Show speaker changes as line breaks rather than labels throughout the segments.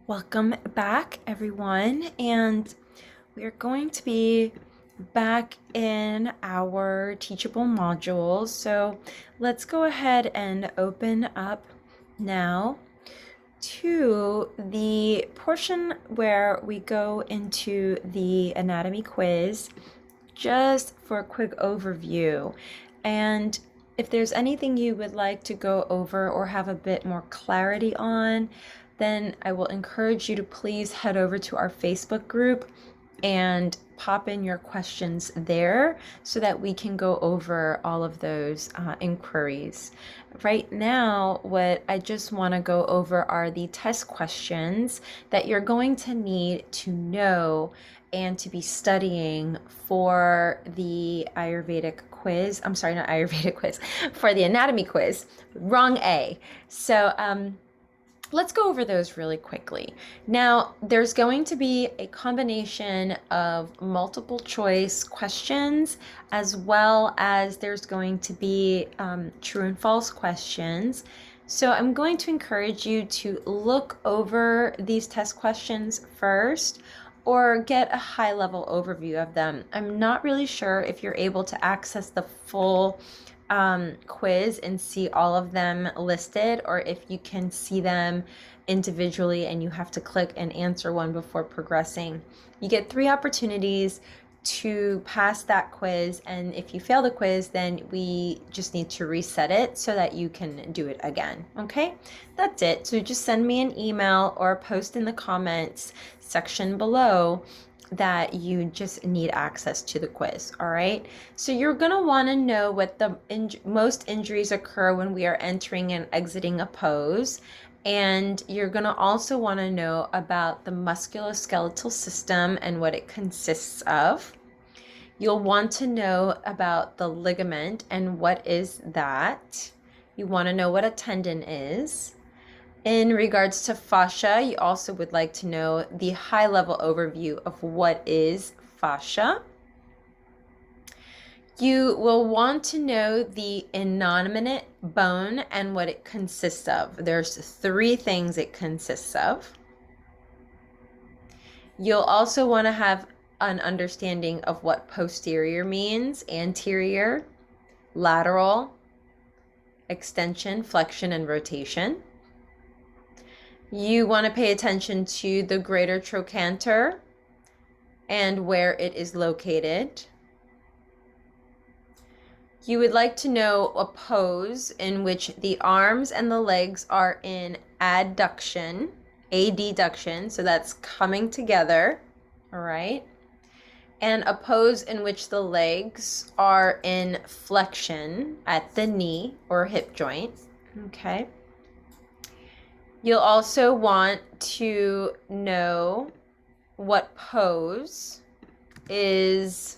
Welcome back, everyone, and we're going to be back in our teachable modules. So let's go ahead and open up now to the portion where we go into the anatomy quiz just for a quick overview. And if there's anything you would like to go over or have a bit more clarity on, then I will encourage you to please head over to our Facebook group and pop in your questions there so that we can go over all of those inquiries. Right now, what I just want to go over are the test questions that you're going to need to know and to be studying for the Ayurvedic quiz. I'm sorry, not Ayurvedic quiz, for the anatomy quiz. Wrong A. So, let's go over those really quickly. Now, there's going to be a combination of multiple choice questions, as well as there's going to be true and false questions. So I'm going to encourage you to look over these test questions first or get a high-level overview of them. I'm not really sure if you're able to access the full quiz and see all of them listed, or if you can see them individually and you have to click and answer one before progressing. You get 3 opportunities to pass that quiz, and if you fail the quiz, then we just need to reset it so that you can do it again. Okay, that's it. So just send me an email or post in the comments section below that you just need access to the quiz. All right, so you're going to want to know what the most injuries occur when we are entering and exiting a pose, and you're going to also want to know about the musculoskeletal system and what it consists of. You'll want to know about the ligament and what is that. You want to know what a tendon is. In regards to fascia, you also would like to know the high-level overview of what is fascia. You will want to know the innominate bone and what it consists of. There's 3 things it consists of. You'll also want to have an understanding of what posterior means, anterior, lateral, extension, flexion, and rotation. You want to pay attention to the greater trochanter and where it is located. You would like to know a pose in which the arms and the legs are in adduction, adduction, so that's coming together, all right? And a pose in which the legs are in flexion at the knee or hip joint, okay? You'll also want to know what pose is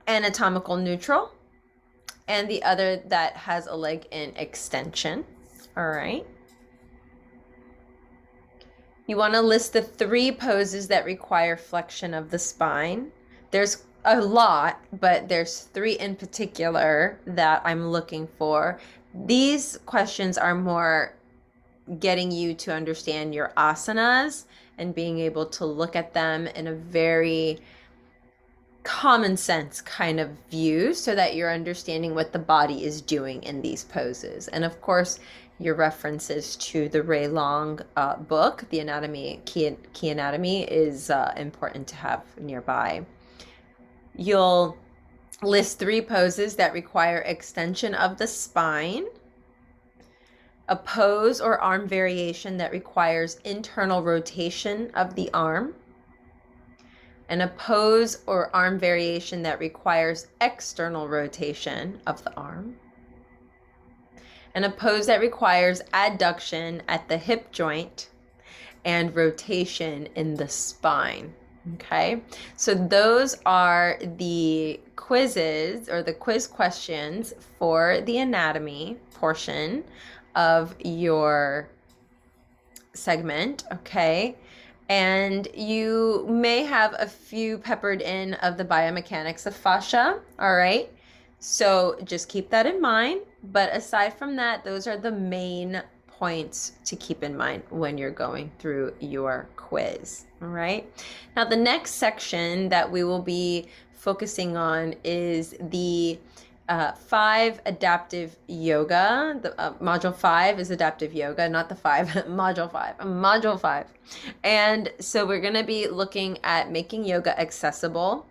anatomical neutral and the other that has a leg in extension. All right. You want to list the 3 poses that require flexion of the spine. There's a lot, but there's 3 in particular that I'm looking for. These questions are more getting you to understand your asanas and being able to look at them in a very common sense kind of view so that you're understanding what the body is doing in these poses. And of course, your references to the Ray Long book, The Anatomy, Key Anatomy, is important to have nearby. You'll list 3 poses that require extension of the spine, a pose or arm variation that requires internal rotation of the arm, and a pose or arm variation that requires external rotation of the arm, and a pose that requires adduction at the hip joint and rotation in the spine. Okay, so those are the quizzes or the quiz questions for the anatomy portion of your segment, okay? And you may have a few peppered in of the biomechanics of fascia, all right? So just keep that in mind. But aside from that, those are the main points to keep in mind when you're going through your quiz. All right. Now, the next section that we will be focusing on is the 5 adaptive yoga. The module 5 is adaptive yoga, not the 5, module 5, module 5. And so we're going to be looking at making yoga accessible.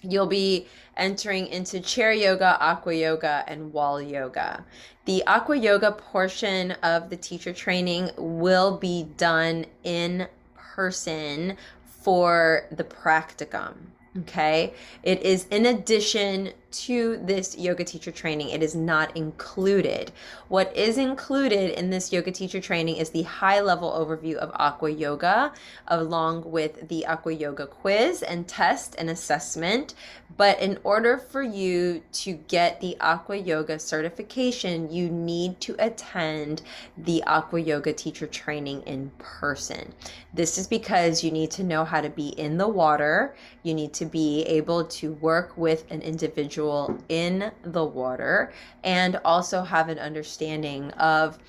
You'll be entering into chair yoga, aqua yoga, and wall yoga. The aqua yoga portion of the teacher training will be done in person for the practicum. Okay, it is in addition to this yoga teacher training. It is not included. What is included in this yoga teacher training is the high level overview of aqua yoga, along with the aqua yoga quiz and test and assessment. But in order for you to get the aqua yoga certification, you need to attend the aqua yoga teacher training in person. This is because you need to know how to be in the water. You need to be able to work with an individual in the water and also have an understanding of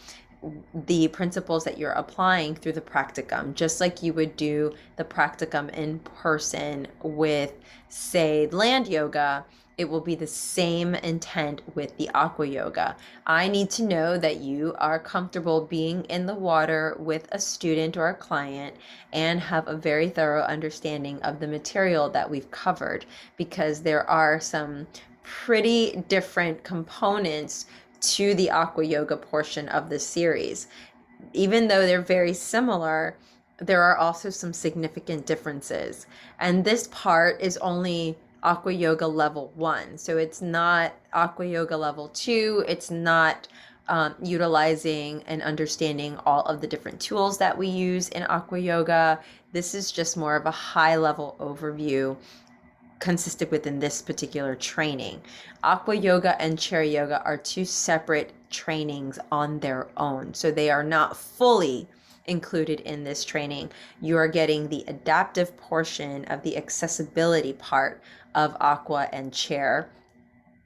the principles that you're applying through the practicum, just like you would do the practicum in person with, say, land yoga. It will be the same intent with the aqua yoga. I need to know that you are comfortable being in the water with a student or a client and have a very thorough understanding of the material that we've covered, because there are some pretty different components to the aqua yoga portion of the series. Even though they're very similar, there are also some significant differences. And this part is only aqua yoga level 1. So it's not aqua yoga level 2. It's not utilizing and understanding all of the different tools that we use in aqua yoga. This is just more of a high level overview consisted within this particular training. Aqua yoga and chair yoga are 2 separate trainings on their own. So they are not fully included in this training. You are getting the adaptive portion of the accessibility part of aqua and chair.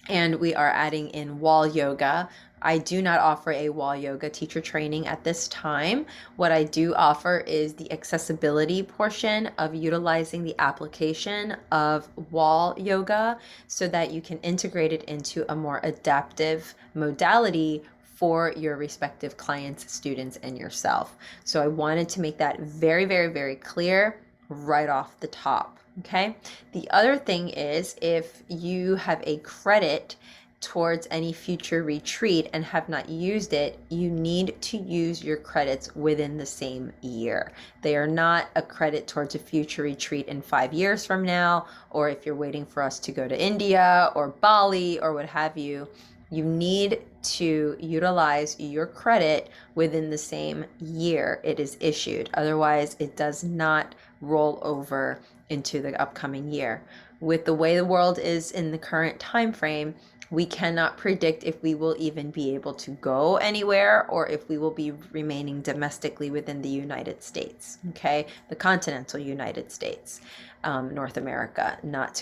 And we are adding in wall yoga. I do not offer a wall yoga teacher training at this time. What I do offer is the accessibility portion of utilizing the application of wall yoga so that you can integrate it into a more adaptive modality for your respective clients, students, and yourself. So I wanted to make that very, very, very clear right off the top. Okay. The other thing is, if you have a credit towards any future retreat and have not used it, you need to use your credits within the same year. They are not a credit towards a future retreat in 5 years from now, or if you're waiting for us to go to India or Bali or what have you. You need to utilize your credit within the same year it is issued. Otherwise, it does not roll over into the upcoming year. With the way the world is in the current time frame, we cannot predict if we will even be able to go anywhere or if we will be remaining domestically within the United States, okay? The continental United States, North America, not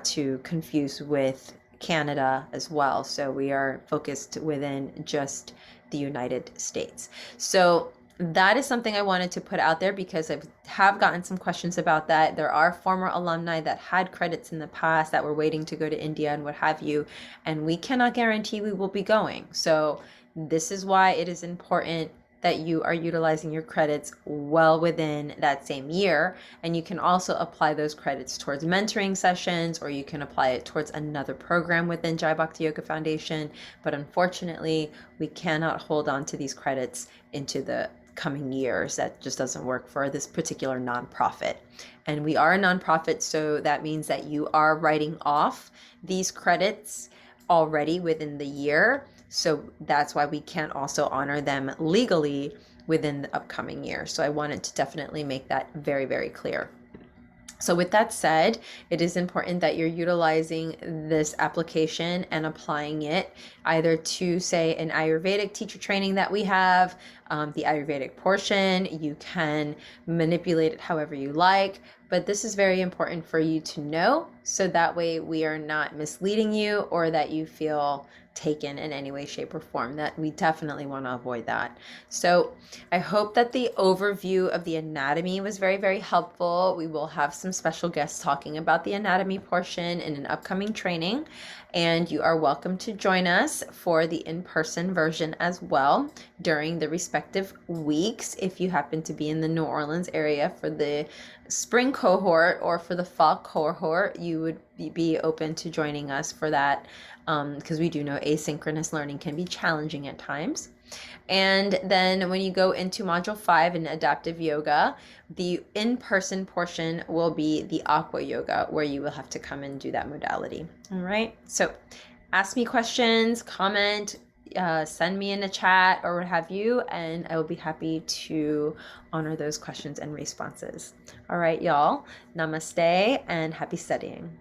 to confuse with Canada as well. So we are focused within just the United States. So that is something I wanted to put out there because I have gotten some questions about that. There are former alumni that had credits in the past that were waiting to go to India and what have you, and we cannot guarantee we will be going. So this is why it is important that you are utilizing your credits well within that same year. And you can also apply those credits towards mentoring sessions, or you can apply it towards another program within Jai Bhakti Yoga Foundation. But unfortunately, we cannot hold on to these credits into the coming years. That just doesn't work for this particular nonprofit. And we are a nonprofit, so that means that you are writing off these credits already within the year. So that's why we can't also honor them legally within the upcoming year. So I wanted to definitely make that very, very clear. So with that said, it is important that you're utilizing this application and applying it either to, say, an Ayurvedic teacher training that we have, the Ayurvedic portion. You can manipulate it however you like, but this is very important for you to know, so that way we are not misleading you or that you feel taken in any way, shape, or form. That we definitely want to avoid that. So I hope that the overview of the anatomy was very, very helpful. We will have some special guests talking about the anatomy portion in an upcoming training, and you are welcome to join us for the in-person version as well during the respective weeks. If you happen to be in the New Orleans area for the spring cohort or for the fall cohort, you would be open to joining us for that, because we do know asynchronous learning can be challenging at times. And then when you go into module 5 in adaptive yoga, the in-person portion will be the aqua yoga, where you will have to come and do that modality. All right. So ask me questions, comment, send me in a chat or what have you, and I will be happy to honor those questions and responses. All right, y'all. Namaste and happy studying.